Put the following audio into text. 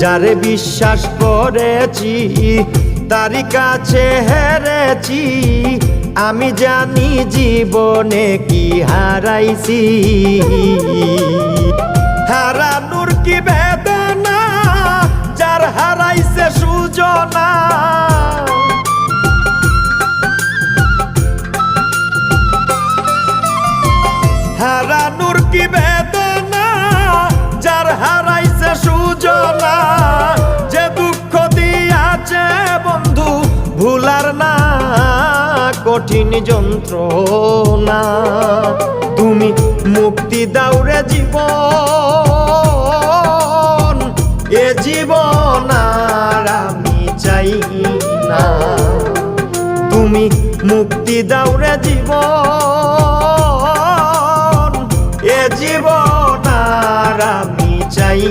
যারে বিশ্বাস করেছি তারি কাছে হেরেছি, আমি জানি জীবনে কি হারাইছি। হারানোর কি বেদনা, যার হারাইছে সুজনা। হারানোর কি বেদনা, যার হারাইছে সুজনা। যে দুঃখ দিয়াছে বন্ধু ভুলার না কঠিন যন্ত্রণা। তুমি মুক্তি দাও রে জীবন, এ জীবন আর আমি চাই না। তুমি মুক্তি দাও রে জীবন, এ জীবন আর আমি চাই